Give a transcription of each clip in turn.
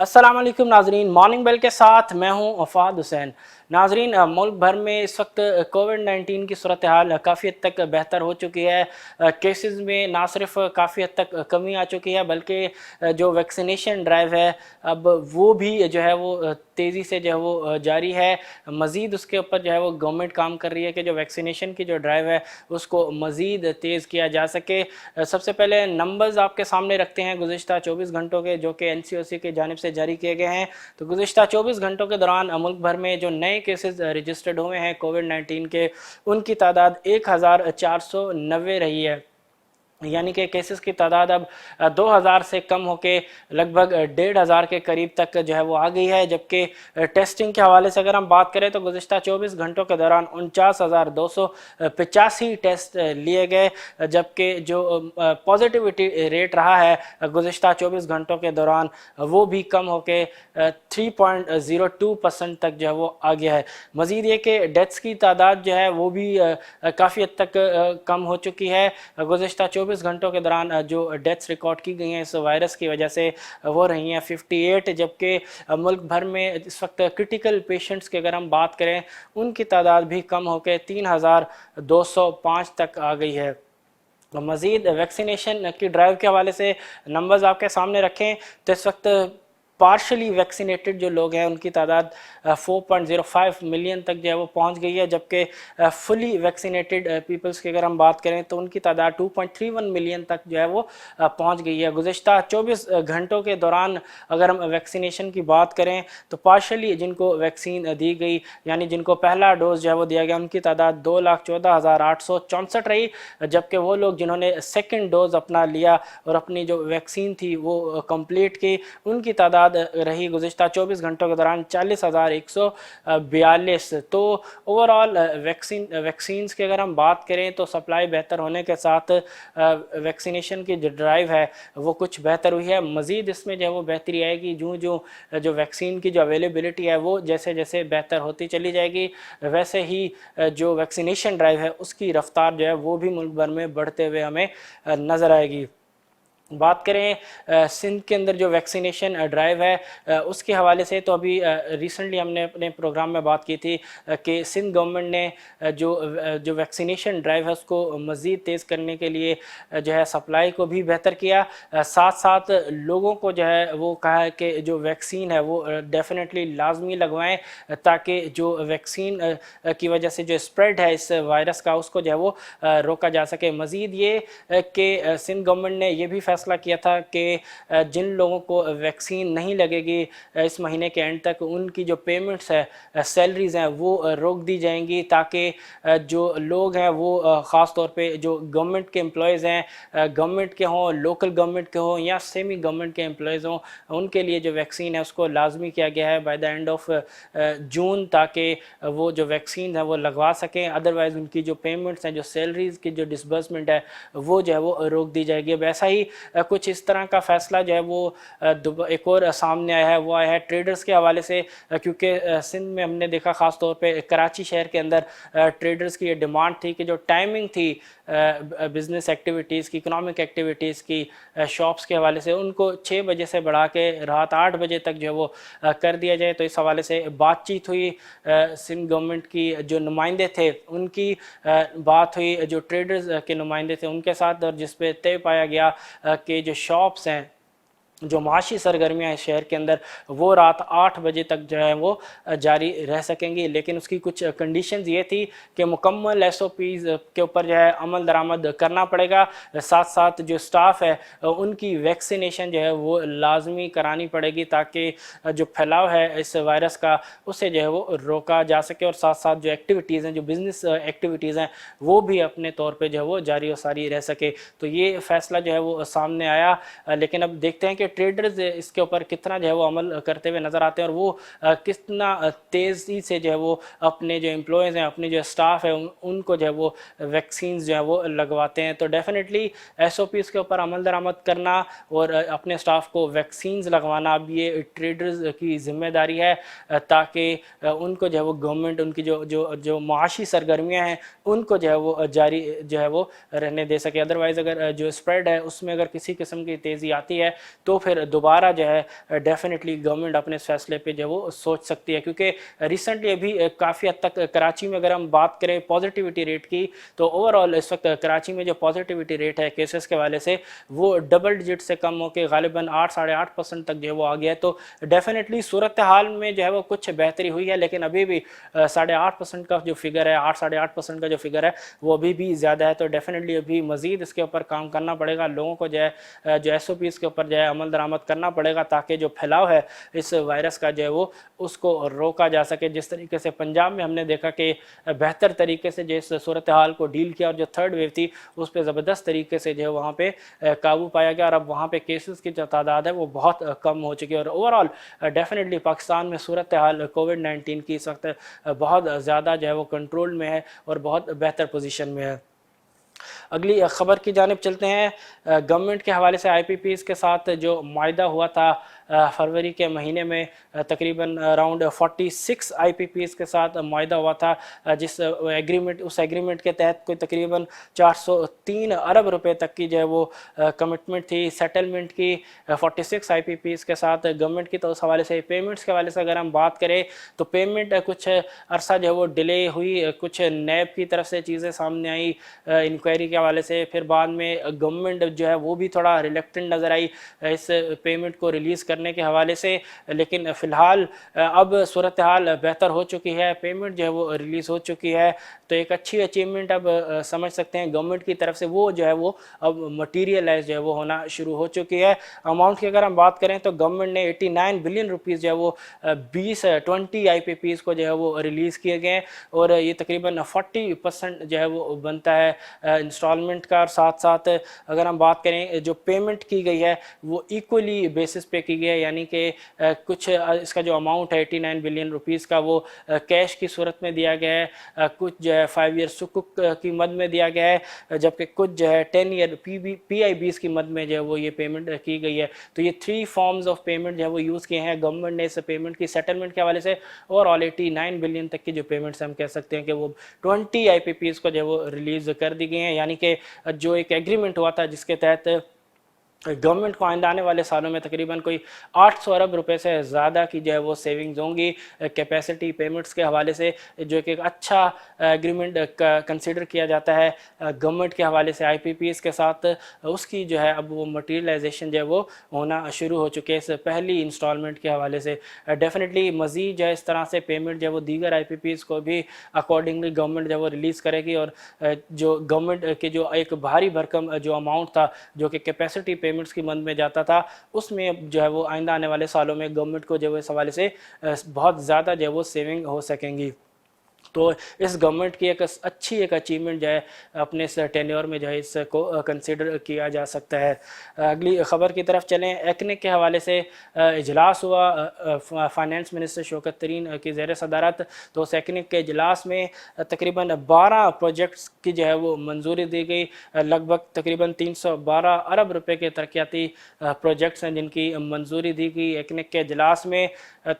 अस्सलाम वालेकुम नाजरीन, मॉर्निंग बेल के साथ मैं हूं वफाद हुसैन। नाजरीन, मुल्क भर में इस वक्त कोविड-19 की सूरत हाल काफ़ी हद तक बेहतर हो चुकी है। केसेस में ना सिर्फ काफ़ी हद तक कमी आ चुकी है, बल्कि जो वैक्सीनेशन ड्राइव है अब वो भी जो है वो तेज़ी से जो है वो जारी है। मज़ीद उसके ऊपर जो है वो गवर्नमेंट काम कर रही है कि जो वैक्सीनेशन की जो ड्राइव है उसको मज़ीद तेज़ किया जा सके। सबसे पहले नंबर्स आपके सामने रखते हैं गुज़िश्ता 24 घंटों के, जो कि NCOC की जानिब से जारी किए गए हैं। तो गुज़िश्ता 24 घंटों के दौरान मुल्क भर में जो नए केसेस रजिस्टर्ड हुए हैं कोविड-19 के, उनकी तादाद 1490 रही है। यानी कि केसेस की तादाद अब 2000 से कम होके लगभग 1500 के करीब तक जो है वो आ गई है। जबकि टेस्टिंग के हवाले से अगर हम बात करें तो गुज़िश्ता 24 घंटों के दौरान 49,285 टेस्ट लिए गए, जबकि जो पॉजिटिविटी रेट रहा है गुज़िश्ता 24 घंटों के दौरान वो भी कम होके 3.02% तक जो है वो आ गया है। मज़ीद ये कि डेथ्स की तादाद जो है वो भी काफ़ी हद तक कम हो चुकी है। गुज़िश्ता 24 घंटों के दौरान जो डेथ्स रिकॉर्ड की गई हैं इस वायरस की वजह से वो रही हैं 58, जबकि मुल्क भर में इस वक्त क्रिटिकल पेशेंट्स की अगर हम बात करें उनकी तादाद भी कम होकर 3205 तक आ गई है। मज़ीद वैक्सीनेशन की ड्राइव के हवाले से नंबर्स आपके सामने रखें तो इस वक्त पार्शली वैक्सीनेटेड जो लोग हैं उनकी तादाद 4.05 मिलियन तक जो है वो पहुंच गई है, जबकि फुली वैक्सीनेटेड पीपल्स की अगर हम बात करें तो उनकी तादाद 2.31 मिलियन तक जो है वो पहुंच गई है। गुज़िश्ता 24 घंटों के दौरान अगर हम वैक्सीनेशन की बात करें तो पार्शली जिनको वैक्सीन दी गई यानी जिनको पहला डोज जो है वो दिया गया उनकी तादाद 2,14,864 रही, जबकि वो लोग जिन्होंने सेकेंड डोज अपना लिया और अपनी जो वैक्सीन थी वो कंप्लीट की उनकी तादाद रही गुज़िश्ता 24 घंटों के दौरान 40,142। तो ओवरऑल वैक्सीन्स की अगर हम बात करें तो सप्लाई बेहतर होने के साथ वैक्सीनेशन की जो ड्राइव है वो कुछ बेहतर हुई है। मज़ीद इसमें जो है वो बेहतरी आएगी जो वैक्सीन की जो अवेलेबिलिटी है वो जैसे जैसे बेहतर होती चली जाएगी, वैसे ही जो वैक्सीनेशन ड्राइव है उसकी रफ्तार जो है वो भी मुल्क भर में बढ़ते हुए हमें नज़र आएगी। बात करें सिंध के अंदर जो वैक्सीनेशन ड्राइव है उसके हवाले से, तो अभी रिसेंटली हमने अपने प्रोग्राम में बात की थी कि सिंध गवर्नमेंट ने जो वैक्सीनेशन ड्राइव है उसको मज़ीद तेज़ करने के लिए जो है सप्लाई को भी बेहतर किया, साथ साथ लोगों को जो है वो कहा है कि जो वैक्सीन है वो डेफिनेटली लाजमी लगवाएं ताकि जो वैक्सीन की वजह से जो स्प्रेड है इस वायरस का उसको जो है वो रोका जा सके। मज़ीद ये कि सिंध गवर्नमेंट ने यह भी फैसला किया था कि जिन लोगों को वैक्सीन नहीं लगेगी इस महीने के एंड तक उनकी जो पेमेंट्स है सैलरीज़ हैं वो रोक दी जाएंगी, ताकि जो लोग हैं वो ख़ास तौर पे जो गवर्नमेंट के एम्प्लॉयज़ हैं, गवर्नमेंट के हों, लोकल गवर्नमेंट के हों या सेमी गवर्नमेंट के एम्प्लॉयज़ हों, उनके लिए जो वैक्सीन है उसको लाजमी किया गया है by the end of June, ताकि वो जो वैक्सीन है वो लगवा सकें। अदरवाइज़ उनकी जो पेमेंट्स हैं, जो सैलरीज़ की जो डिसबर्समेंट है वो जो है वो रोक दी जाएगी। अब ऐसा ही कुछ इस तरह का फैसला जो है वो एक और सामने आया है, वो आया है ट्रेडर्स के हवाले से, क्योंकि सिंध में हमने देखा ख़ास तौर पे कराची शहर के अंदर ट्रेडर्स की ये डिमांड थी कि जो टाइमिंग थी बिज़नेस एक्टिविटीज़ की, इकनॉमिक एक्टिविटीज़ की, शॉप्स के हवाले से उनको 6 बजे से बढ़ा के रात 8 बजे तक जो है वो कर दिया जाए। तो इस हवाले से बातचीत हुई, सिंध गवर्नमेंट की जो नुमाइंदे थे उनकी बात हुई, जो ट्रेडर्स के नुमाइंदे थे उनके साथ, और जिस पे तय पाया गया कि जो शॉप्स हैं, जो माशी सरगर्मियाँ हैं शहर के अंदर वो रात 8 बजे तक जो है वो जारी रह सकेंगी। लेकिन उसकी कुछ कंडीशंस ये थी कि मुकम्मल SOPs के ऊपर जो है अमल दरामद करना पड़ेगा, साथ साथ जो स्टाफ है उनकी वैक्सीनेशन जो है वो लाजमी करानी पड़ेगी ताकि जो फैलाव है इस वायरस का उसे जो है वो रोका जा सके, और साथ साथ जो एक्टिविटीज़ हैं, जो बिज़नेस एक्टिविटीज़ हैं वो भी अपने तौर पर जो है वो जारी व सारी रह सके। तो ये फ़ैसला जो है वो सामने आया, लेकिन अब देखते हैं कि ट्रेडर्स اس کے اوپر کتنا جو ہے وہ عمل کرتے ہوئے نظر آتے ہیں اور وہ کتنا تیزی سے جو ہے وہ اپنے جو امپلائیز ہیں اپنے جو اسٹاف ہے ان کو جو ہے وہ ویکسینز جو ہے وہ لگواتے ہیں. تو ڈیفینیٹلی ایس او پیز کے اوپر عمل درآمد کرنا اور اپنے اسٹاف کو ویکسینز لگوانا اب یہ ٹریڈرز کی ذمہ داری ہے تاکہ ان کو جو ہے وہ گورنمنٹ ان کی جو معاشی سرگرمیاں ہیں ان کو جو ہے وہ جاری جو ہے وہ رہنے دے سکے. ادروائز اگر جو اسپریڈ ہے اس میں اگر کسی قسم کی تیزی آتی ہے تو پھر دوبارہ جو ہے ڈیفینیٹلی گورنمنٹ اپنے اس فیصلے پہ جو ہے وہ سوچ سکتی ہے, کیونکہ ریسنٹلی ابھی کافی حد تک کراچی میں اگر ہم بات کریں پازیٹیوٹی ریٹ کی تو اوور آل اس وقت کراچی میں جو پازیٹیوٹی ریٹ ہے کیسز کے حوالے سے وہ ڈبل ڈیجٹ سے کم ہو کے غالباً 8-8.5% تک جو ہے وہ آ گیا ہے. تو ڈیفینیٹلی صورتحال میں جو ہے وہ کچھ بہتری ہوئی ہے, لیکن ابھی بھی 8.5% کا جو فگر ہے 8-8.5% کا جو فگر ہے وہ ابھی بھی زیادہ ہے. تو ڈیفینیٹلی ابھی مزید اس کے اوپر کام کرنا پڑے گا, لوگوں کو جو ہے جو ایس او پیز کے اوپر جو ہے عمل درآمد کرنا پڑے گا تاکہ جو پھیلاؤ ہے اس وائرس کا جو ہے وہ اس کو روکا جا سکے. جس طریقے سے پنجاب میں ہم نے دیکھا کہ بہتر طریقے سے جو اس صورتحال کو ڈیل کیا اور جو تھرڈ ویو تھی اس پہ زبردست طریقے سے جو ہے وہاں پہ قابو پایا گیا اور اب وہاں پہ کیسز کی جو تعداد ہے وہ بہت کم ہو چکی ہے. اور اوور آل ڈیفینیٹلی پاکستان میں صورتحال کووڈ-19 کی اس وقت بہت زیادہ جو ہے وہ کنٹرول میں ہے اور بہت بہتر پوزیشن میں ہے. اگلی خبر کی جانب چلتے ہیں. گورنمنٹ کے حوالے سے آئی پی پیز کے ساتھ جو معاہدہ ہوا تھا فروری کے مہینے میں تقریباً اراؤنڈ 46 آئی پی پیز کے ساتھ معاہدہ ہوا تھا, جس اس ایگریمنٹ کے تحت کوئی تقریباً 403 ارب روپے تک کی جو ہے وہ کمٹمنٹ تھی سیٹلمنٹ کی 46 آئی پی پیز کے ساتھ گورنمنٹ کی. تو اس حوالے سے پیمنٹس کے حوالے سے اگر ہم بات کریں تو پیمنٹ کچھ عرصہ جو ہے وہ ڈیلے ہوئی, کچھ نیب کی طرف سے چیزیں سامنے آئی انکوائری کے حوالے سے, پھر بعد میں گورنمنٹ جو ہے وہ بھی تھوڑا ریلیکٹنٹ نظر آئی اس پیمنٹ کو ریلیز کرنے کے حوالے سے. لیکن فی الحال اب صورتحال بہتر ہو چکی ہے, پیمنٹ جو ہے وہ ریلیز ہو چکی ہے. تو ایک اچھی اچیومنٹ اب سمجھ سکتے ہیں گورنمنٹ کی طرف سے وہ جو ہے وہ اب مٹیریلائز جو ہے وہ ہونا شروع ہو چکی ہے. اماؤنٹ کی اگر ہم بات کریں تو گورنمنٹ نے 89 بلین روپیز جو ہے وہ 20 آئی پی پیز کو جو ہے وہ ریلیز کیے گئے اور یہ تقریباً 40% جو ہے وہ بنتا ہے انسٹالمنٹ کا. اور ساتھ ساتھ اگر ہم بات کریں جو پیمنٹ کی گئی ہے وہ ایکولی بیسس پہ کی گئی ہے, یعنی کہ کچھ اس کا جو اماؤنٹ ہے 89 بلین روپیز کا وہ کیش کی صورت میں دیا گیا ہے, کچھ جو ہے 5 ایئر سکک کی مد میں دیا گیا ہے, جبکہ کچھ جو ہے 10 ایئر پی آئی بیز کی مد میں جو ہے وہ یہ پیمنٹ کی گئی ہے. تو یہ 3 فارمز آف پیمنٹ جو ہے وہ یوز کیے ہیں گورنمنٹ نے اس پیمنٹ کی سیٹلمنٹ کے حوالے سے. اور آل 89 بلین تک کی جو پیمنٹس ہم کہہ سکتے ہیں کہ وہ 20 آئی پی پیز کو جو ہے وہ ریلیز کر دی گئی ہیں, یعنی کہ جو ایک ایگریمنٹ ہوا تھا جس کے تحت گورنمنٹ کو آئندہ آنے والے سالوں میں تقریباً کوئی 800 ارب روپے سے زیادہ کی جو ہے وہ سیونگز ہوں گی کیپیسٹی پیمنٹس کے حوالے سے, جو کہ ایک اچھا ایگریمنٹ کنسیڈر کیا جاتا ہے گورنمنٹ کے حوالے سے آئی پی پیز کے ساتھ. اس کی جو ہے اب وہ مٹیریلائزیشن جو ہے وہ ہونا شروع ہو چکے اس پہلی انسٹالمنٹ کے حوالے سے. ڈیفینیٹلی مزید جو ہے اس طرح سے پیمنٹ جو ہے وہ دیگر آئی پی پیز کو بھی اکارڈنگلی گورنمنٹ جو ہے وہ ریلیز کرے گی, اور جو گورنمنٹ کے جو ایک بھاری بھرکم جو اماؤنٹ تھا جو کہ کیپیسٹی پیمنٹس کی مد میں جاتا تھا اس میں جو ہے وہ آئندہ آنے والے سالوں میں گورنمنٹ کو جو ہے اس حوالے سے بہت زیادہ جو ہے وہ سیونگ ہو سکیں گی. تو اس گورنمنٹ کی ایک اچھی ایک اچیومنٹ جو ہے اپنے اس ٹینیور میں جو ہے اس کو کنسیڈر کیا جا سکتا ہے. اگلی خبر کی طرف چلیں. ایکنک کے حوالے سے اجلاس ہوا فائنانس منسٹر شوکت ترین کی زیر صدارت, تو اس ایکنک کے اجلاس میں تقریباً 12 پروجیکٹس کی جو ہے وہ منظوری دی گئی, لگ بھگ تقریباً 312 ارب روپے کے ترقیاتی پروجیکٹس ہیں جن کی منظوری دی گئی ایکنک کے اجلاس میں.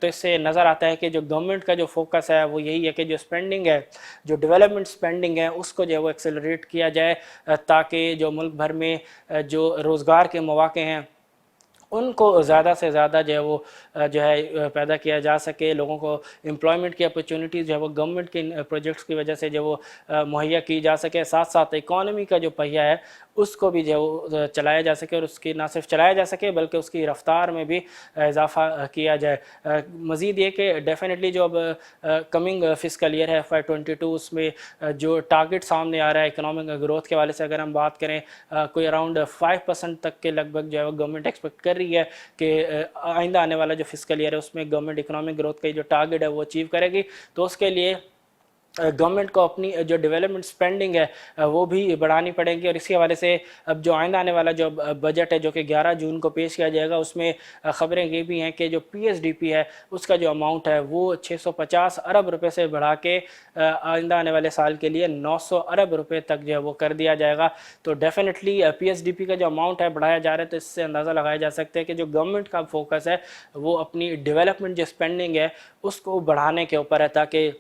تو اس سے نظر آتا ہے کہ جو گورنمنٹ کا جو فوکس ہے وہ یہی ہے کہ جو اسپینڈنگ ہے جو ڈیولپمنٹ اسپینڈنگ ہے اس کو جو ہے وہ ایکسلریٹ کیا جائے تاکہ جو ملک بھر میں جو روزگار کے مواقع ہیں ان کو زیادہ سے زیادہ جو ہے وہ جو ہے پیدا کیا جا سکے, لوگوں کو امپلائمنٹ کی اپرچونیٹیز جو ہے وہ گورنمنٹ کے پروجیکٹس کی وجہ سے جو وہ مہیا کی جا سکے, ساتھ ساتھ اکانومی کا جو پہیہ ہے اس کو بھی جو ہے وہ چلایا جا سکے, اور اس کی نہ صرف چلایا جا سکے بلکہ اس کی رفتار میں بھی اضافہ کیا جائے. مزید یہ کہ ڈیفینیٹلی جو اب کمنگ فسکل ایئر ہے FY22 اس میں جو ٹارگٹ سامنے آ رہا ہے اکنامک گروتھ کے حوالے سے اگر ہم بات کریں کوئی اراؤنڈ 5% تک کے لگ بھگ جو ہے وہ گورنمنٹ ایکسپیکٹ کر رہی ہے کہ آئندہ آنے والا جو فسکل ایئر ہے اس میں گورنمنٹ اکنامک گروتھ کا جو ٹارگٹ ہے وہ اچیو کرے گی. تو اس کے لیے गवर्नमेंट को अपनी जो डेवलपमेंट स्पेंडिंग है वो भी बढ़ानी पड़ेगी। और इसी हवाले से अब जो आइंदा आने वाला जो बजट है जो कि 11 जून को पेश किया जाएगा, उसमें ख़बरें ये भी हैं कि जो पीएसडीपी है उसका जो अमाउंट है वो 650 अरब रुपए से बढ़ा के आइंदा आने वाले साल के लिए 900 अरब रुपए तक जो है वो कर दिया जाएगा। तो डेफिनेटली पीएसडीपी का जो अमाउंट है बढ़ाया जा रहा है, तो इससे अंदाज़ा लगाया जा सकता है कि जो गवर्नमेंट का फोकस है वो अपनी डेवलपमेंट जो स्पेंडिंग है उसको बढ़ाने के ऊपर है, ताकि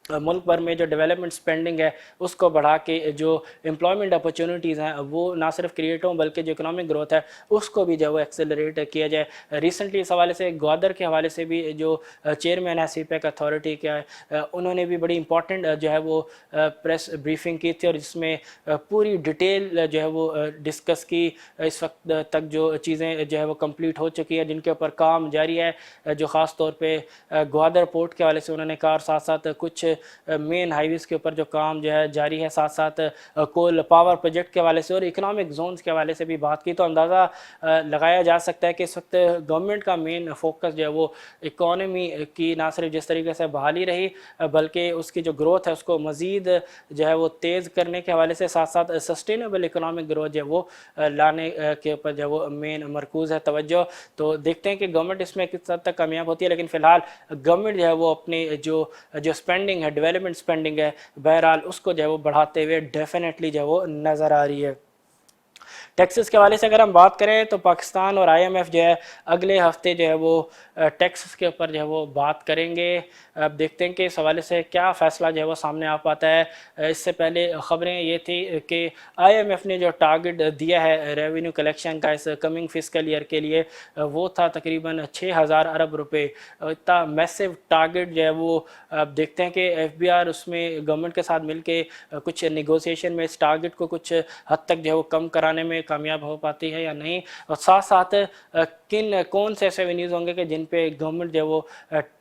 मुल्क भर में जो डेवलपमेंट स्पेंडिंग है उसको बढ़ा के जो एम्प्लॉयमेंट अपॉर्चुनिटीज़ हैं वो ना सिर्फ क्रिएट हों बल्कि जो इकोनॉमिक ग्रोथ है उसको भी जो है वो एक्सेलरेट किया जाए। रिसेंटली इस हवाले से ग्वादर के हवाले से भी जो चेयरमैन है सीपैक अथॉरिटी का उन्होंने भी बड़ी इंपॉर्टेंट जो है वो प्रेस ब्रीफिंग की थी, और जिसमें पूरी डिटेल जो है वो डिस्कस की। इस वक्त तक जो चीज़ें जो है वो कंप्लीट हो चुकी है, जिनके ऊपर काम जारी है, जो ख़ास तौर पे ग्वादर पोर्ट के हवाले से उन्होंने कहा, और साथ साथ कुछ मेन हाईवेज़ के ऊपर जो काम जो है जारी है, साथ साथ कोल पावर प्रोजेक्ट के हवाले से और इकोनॉमिक जोन्स के हवाले से भी बात की। तो अंदाज़ा लगाया जा सकता है कि इस वक्त गवर्नमेंट का मेन फोकस जो है वो इकॉनमी की ना सिर्फ जिस तरीके से बहाली रही बल्कि उसकी जो ग्रोथ है उसको मज़ीद जो है वो तेज़ करने के हवाले से, साथ साथ सस्टेनेबल इकोनॉमिक ग्रोथ जो है वो लाने के ऊपर जो है वो मेन मरकूज़ है तवज्जो। तो देखते हैं कि गवर्नमेंट इसमें किस हद तक कामयाब होती है, लेकिन फ़िलहाल गवर्नमेंट जो है वो अपनी जो स्पेंडिंग है, डेवलपमेंट स्पेंडिंग है, बहरहाल उसको जो है वो बढ़ाते हुए डेफिनेटली जो है वो नज़र आ रही है। टैक्सेस के हवाले से अगर हम बात करें तो पाकिस्तान और आईएमएफ जो है अगले हफ्ते जो है वो टैक्सेस के ऊपर जो है वो बात करेंगे। अब देखते हैं कि इस हवाले से क्या फ़ैसला जो है वो सामने आ पाता है। इससे पहले ख़बरें ये थी कि आईएमएफ ने जो टारगेट दिया है रेवेन्यू कलेक्शन का इस कमिंग फिस्कल ईयर के लिए वो था तकरीबन 6000 अरब रुपए। इतना मैसिव टारगेट जो है वो अब देखते हैं कि एफबीआर उसमें गवर्नमेंट के साथ मिलके कुछ नेगोशिएशन में इस टारगेट को कुछ हद तक जो है वो कम कराने में कामयाब हो पाती है या नहीं, और साथ साथ कौन से ऐसे एवेन्यूज़ होंगे कि जिन पे गवर्नमेंट जो है वो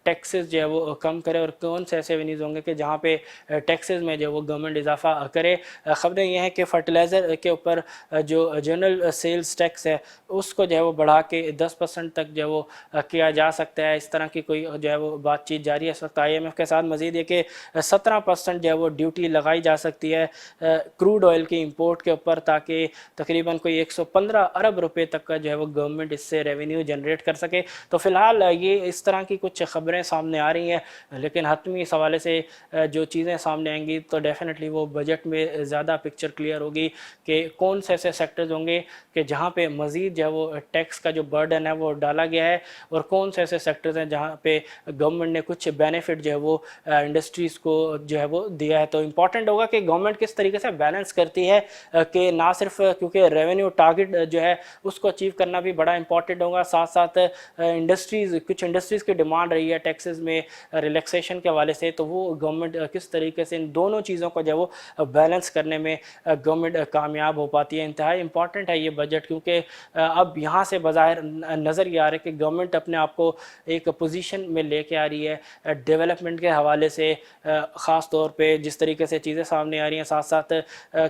टैक्सेस जो है वो कम करे, और कौन से ऐसे एवेन्यूज़ होंगे कि जहाँ पे टैक्सेस में जो है वो गवर्नमेंट इजाफा करे। ख़बरें यह हैं कि फर्टिलाइज़र के ऊपर जो जनरल सेल्स टैक्स है उसको जो है वो बढ़ा के 10% तक जो है वो किया जा सकता है। इस तरह की कोई जो है वो बातचीत जारी है इस वक्त IMF के साथ। मज़ीद ये कि 17% जो है वो ड्यूटी लगाई जा सकती है क्रूड ऑयल की इंपोर्ट के ऊपर, ताकि तकरीबन कोई 115 अरब रुपए तक का जो है वो गवर्नमेंट इससे रेवेन्यू जनरेट कर सके। तो फ़िलहाल ये इस तरह की कुछ ख़बरें सामने आ रही हैं, लेकिन हतमी इस हवाले से जो चीज़ें सामने आएंगी तो डेफिनेटली वो बजट में ज़्यादा पिक्चर क्लियर होगी कि कौन से ऐसे सेक्टर्स होंगे कि जहाँ पे मज़ीद जो है वो टैक्स का जो बर्डन है वो डाला गया है, और कौन से ऐसे सेक्टर्स हैं जहाँ पे गवर्नमेंट ने कुछ बेनिफिट जो है वो इंडस्ट्रीज़ को जो है वो दिया है। तो इम्पॉर्टेंट होगा कि गवर्नमेंट किस तरीके से बैलेंस करती है कि ना सिर्फ क्योंकि रेवेन्यू टारगेट जो है उसको अचीव करना भी बड़ा इंपॉर्टेंट होगा, साथ साथ कुछ इंडस्ट्रीज़ की डिमांड रही है टैक्सेस में रिलैक्सेशन के हवाले से, तो वो गवर्नमेंट किस तरीके से इन दोनों चीज़ों को जो है वो बैलेंस करने में गवर्नमेंट कामयाब हो पाती है। इंतहाई इंपॉर्टेंट है ये बजट, क्योंकि अब यहाँ से बज़ाहिर नज़र ये आ रहा है कि गवर्नमेंट अपने आप को एक पोजीशन में लेके आ रही है डेवलपमेंट के हवाले से, ख़ास तौर पे जिस तरीके से चीज़ें सामने आ रही हैं। साथ साथ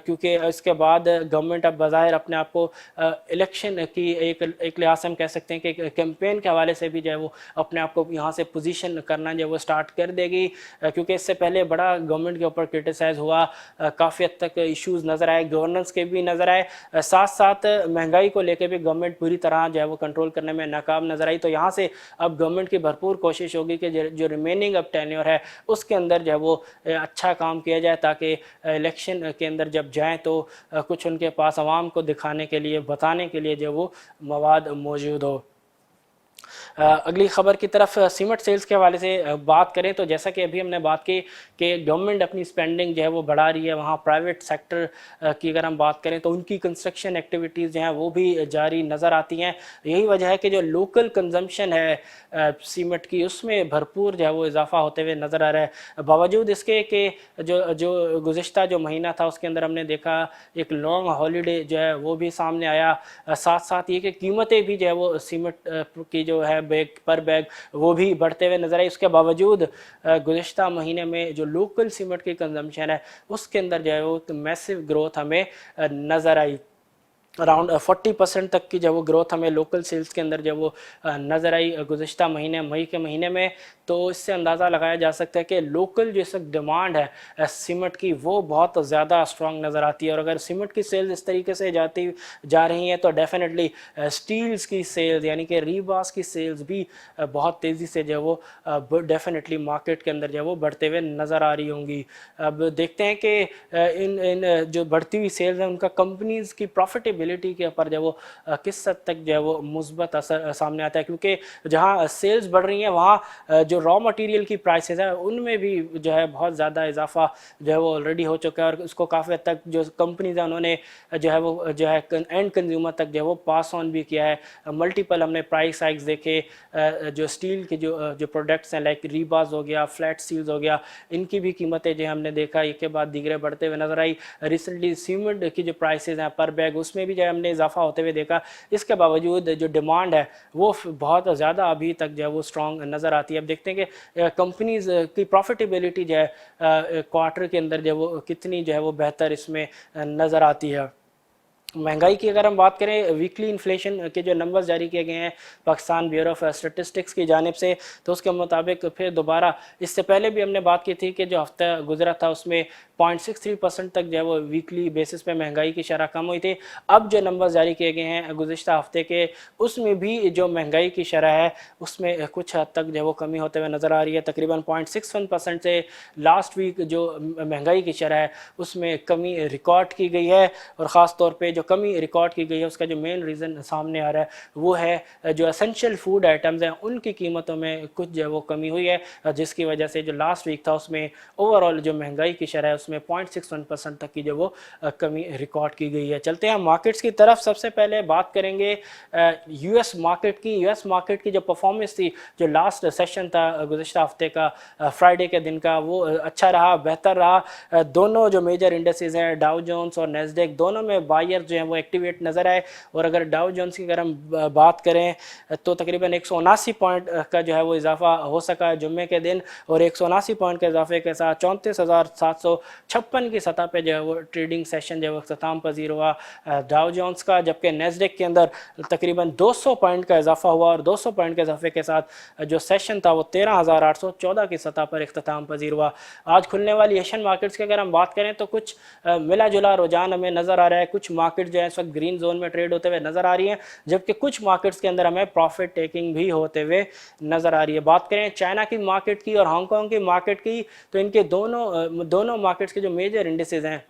क्योंकि इसके बाद गवर्नमेंट अब बज़ाहिर अपने आप को इलेक्शन की एक लिहाज से हम कह सकते हैं कि कैंपेन के हवाले से भी जो है वो अपने आप को यहाँ से पोजीशन करना जो है वो स्टार्ट कर देगी, क्योंकि इससे पहले बड़ा गवर्नमेंट के ऊपर क्रिटिसाइज़ हुआ, काफ़ी हद तक इश्यूज़ नज़र आए, गवर्नेंस के भी नज़र आए, साथ साथ महंगाई को लेकर भी गवर्नमेंट पूरी तरह जो है वो कंट्रोल करने में नाकाम नज़र आई। तो यहाँ से अब गवर्नमेंट की भरपूर कोशिश होगी कि जो रिमेनिंग अब टेन्योर है उसके अंदर जो है वो अच्छा काम किया जाए, ताकि इलेक्शन के अंदर जब जाएँ तो कुछ उनके पास आवाम को दिखाने के लिए, बताने के लिए जो वो मवाद मौजूद हो। अगली ख़बर की तरफ सीमेंट सेल्स के हवाले से बात करें तो जैसा कि अभी हमने बात की कि गवर्नमेंट अपनी स्पेंडिंग जो है वो बढ़ा रही है, वहाँ प्राइवेट सेक्टर की अगर हम बात करें तो उनकी कंस्ट्रक्शन एक्टिविटीज़ जो हैं वो भी जारी नज़र आती हैं। यही वजह है कि जो लोकल कंजम्पशन है सीमेंट की उसमें भरपूर जो है वो इजाफा होते हुए नज़र आ रहा है। बावजूद इसके कि जो गुज़िश्ता जो महीना था उसके अंदर हमने देखा एक लॉन्ग हॉलीडे जो है वो भी सामने आया, साथ साथ ये कि कीमतें भी जो है वो सीमेंट की जो है बैग पर बैग वो भी बढ़ते हुए नजर आई। उसके बावजूद गुज़िश्ता महीने में जो लोकल सीमेंट की कंजम्पशन है उसके अंदर जो है वो मैसिव ग्रोथ हमें नज़र आई। अराउंड 40% तक की जो वो ग्रोथ हमें लोकल सेल्स के अंदर जो वो नज़र आई गुज़िश्ता महीने मई के महीने में। तो इससे अंदाज़ा लगाया जा सकता है कि लोकल जो इस वक्त डिमांड है सीमेंट की वो बहुत ज़्यादा स्ट्रॉन्ग नज़र आती है। और अगर सीमेंट की सेल्स इस तरीके से जाती जा रही हैं तो डेफिनेटली स्टील्स की सेल्स यानी कि रीबास की सेल्स भी बहुत तेज़ी से जो वो डेफिनेटली मार्केट के अंदर जो वो बढ़ते हुए नज़र आ रही होंगी। अब देखते हैं कि इन इन जो बढ़ती हुई सेल्स हैं उनका कंपनीज़ की प्रॉफिटेबिलिटी के ऊपर जो वो किस हद तक जो है वो मुस्बत असर सामने आता है, क्योंकि जहाँ सेल्स बढ़ रही हैं वहाँ जो रॉ मटेरियल की प्राइसेस है उनमें भी जो है बहुत ज़्यादा इजाफा जो है वो ऑलरेडी हो चुका है। और उसको काफ़ी हद तक जो कंपनीज हैं उन्होंने जो है वो जो है एंड कंज्यूमर तक जो है वो पास ऑन भी किया है। मल्टीपल हमने प्राइस हाइक्स देखे, जो स्टील के जो प्रोडक्ट्स हैं लाइक रीबास हो गया, फ्लैट स्टील्स हो गया, इनकी भी कीमतें जो हमने देखा एक के बाद दीगरे बढ़ते हुए नजर आई। रिसेंटली सीमेंट की जो प्राइसेस हैं पर बैग उसमें भी जो है हमने इजाफा होते हुए देखा। इसके बावजूद जो डिमांड है वो बहुत ज़्यादा अभी तक जो है वो स्ट्रॉन्ग नज़र आती है। अब देखते हैं कि कंपनीज की प्रॉफिटेबिलिटी जो है क्वार्टर के अंदर जो वो कितनी जो है वो बेहतर इसमें नज़र आती है। महंगाई की अगर हम बात करें, वीकली इन्फ्लेशन के जो नंबर्स जारी किए गए हैं पाकिस्तान ब्यूरो ऑफ स्टैटिस्टिक्स की जानिब से, तो उसके मुताबिक फिर दोबारा इससे पहले भी हमने बात की थी कि जो हफ्ता गुजरा था उसमें 0.63% तक जो है वो वीकली बेसिस पे महंगाई की शरह कम हुई थी। अब जो नंबर्स जारी किए गए हैं गुज़िश्ता हफ्ते के उसमें भी जो महंगाई की शरह है उसमें कुछ हद तक जो है वो कमी होते हुए नज़र आ रही है। तकरीबन 0.61% से लास्ट वीक जो महंगाई की शरह है उसमें कमी रिकॉर्ड की गई है। और ख़ास तौर पे जो कमी रिकॉर्ड की गई है उसका जो मेन रीज़न सामने आ रहा है वो है जो एसेंशियल फूड आइटम्स हैं उनकी कीमतों में कुछ जो है वो कमी हुई है, जिसकी वजह से जो लास्ट वीक था उसमें ओवरऑल जो महंगाई की शरह है उसमें 0.61% तक की जो वो कमी रिकॉर्ड की गई है। चलते हैं मार्केट्स की तरफ। सबसे पहले बात करेंगे यूएस मार्केट की। यूएस मार्केट की जो परफॉर्मेंस थी, जो लास्ट सेशन था गुज़िश्ता हफ्ते का फ्राइडे के दिन का, वो अच्छा रहा, बेहतर रहा। दोनों जो मेजर इंडेक्सेस हैं डाउ जोन्स और नेस्डेक, दोनों में बायर जो है वो एक्टिवेट नज़र आए। और अगर डाउ जोन्स की अगर हम बात करें तो तकरीबन 179 पॉइंट का जो है वो इजाफा हो सका है जुम्मे के दिन। और 179 पॉइंट के इजाफे के साथ 34,756 की सतह पे जो है वो ट्रेडिंग सेशन जो है वो अख्ताम पजीर हुआ डाउ जोन्स का। जबकि नेस्डेक के अंदर तकरीबन 200 पॉइंट का इजाफा हुआ और 200 पॉइंट के इजाफे के साथ जो सेशन था वो 13,814 की सतह पर अख्ताम पजीर हुआ। आज खुलने वाली एशियन मार्केट्स की अगर हम बात करें तो कुछ मिला जुला रुझान हमें नज़र आ रहा है। कुछ मार्केट जो है इस वक्त ग्रीन जोन में ट्रेड होते हुए नज़र आ रही है, जबकि कुछ मार्केट्स के अंदर हमें प्रॉफिट टेकिंग भी होते हुए नज़र आ रही है। बात करें चाइना की मार्केट की और हांगकांग की मार्केट की, तो इनके दोनों मार्केट्स के जो मेजर इंडिसेस हैं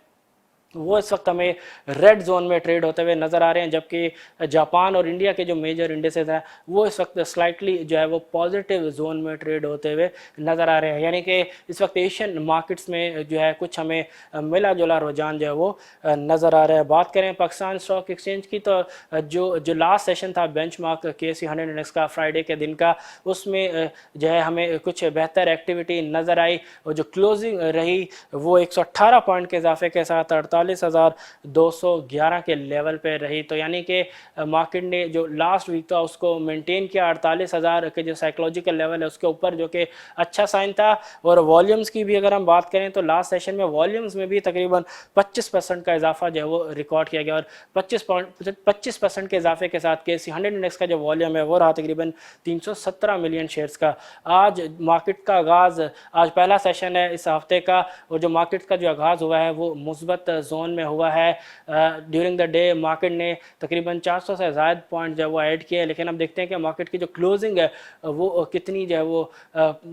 वो इस वक्त हमें रेड जोन में ट्रेड होते हुए नज़र आ रहे हैं। जबकि जापान और इंडिया के जो मेजर इंडेसेस हैं वो इस वक्त स्लाइटली जो है वो पॉजिटिव जोन में ट्रेड होते हुए नज़र आ रहे हैं। यानी कि इस वक्त एशियन मार्केट्स में जो है कुछ हमें मिला जुला रुझान जो है वो नज़र आ रहा है। बात करें पाकिस्तान स्टॉक एक्सचेंज की, तो जो लास्ट सेशन था बेंचमार्क KSE 100 इंडेक्स का फ्राइडे के दिन का, उसमें जो है हमें कुछ बेहतर एक्टिविटी नज़र आई। और जो क्लोजिंग रही वो 118 पॉइंट के इजाफे के साथ 48,211 के लेवल पे रही। तो यानी कि मार्केट ने जो लास्ट वीक था उसको मेंटेन किया 48,000 के जो साइकोलॉजिकल लेवल है उसके ऊपर, जो कि अच्छा साइन था। और वॉल्यूम्स की भी अगर हम बात करें तो लास्ट सेशन में वॉल्यूम्स में भी तकरीबन 25% का इजाफा जो है वो रिकॉर्ड किया गया। और 25% के इजाफे के साथ KSE 100 इंडेक्स का जो वॉल्यूम है वो रहा तकरीबन 317 मिलियन शेयर्स का। आज मार्केट का आगाज़, आज पहला सेशन है इस हफ्ते का, और जो मार्केट का जो आगाज़ हुआ है वो मुस्बत जोन में हुआ है। ड्यूरिंग द डे मार्केट ने तकरीबन 400 से ज़्यादा पॉइंट जो है वो ऐड किए। लेकिन अब देखते हैं कि मार्केट की जो क्लोजिंग है वो कितनी जो है वो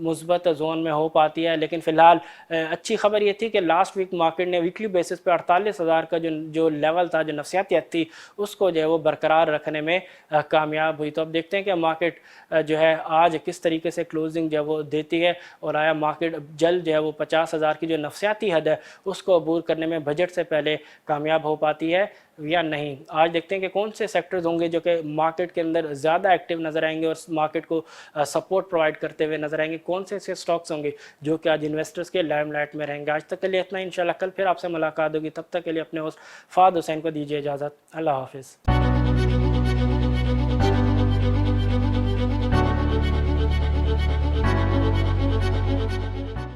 मुस्बत जोन में हो पाती है। लेकिन फ़िलहाल अच्छी खबर ये थी कि लास्ट वीक मार्केट ने वीकली बेसिस पे 48,000 का जो लेवल था, जो नफसियातियत थी, उसको जो है वो बरकरार रखने में कामयाब हुई। तो अब देखते हैं कि मार्केट जो है आज किस तरीके से क्लोजिंग जो है वो देती है, और आया मार्केट जल्द जो है वो 50,000 की जो नफसियाती हद है उसको अबूर करने में बजट से पहले कामयाब हो पाती है या नहीं। आज देखते हैं कि कौन से सेक्टर्स होंगे जो कि मार्केट के अंदर ज़्यादा एक्टिव नज़र आएंगे और मार्केट को सपोर्ट प्रोवाइड करते हुए नज़र आएंगे। कौन से ऐसे स्टॉक्स होंगे जो कि आज इन्वेस्टर्स के लाइमलाइट में रहेंगे। आज तक के लिए इतना, इंशाल्लाह कल फिर आपसे मुलाकात होगी। तब तक के लिए अपने होस्ट फाद हुसैन को दीजिए इजाज़त। अल्लाह हाफिज़।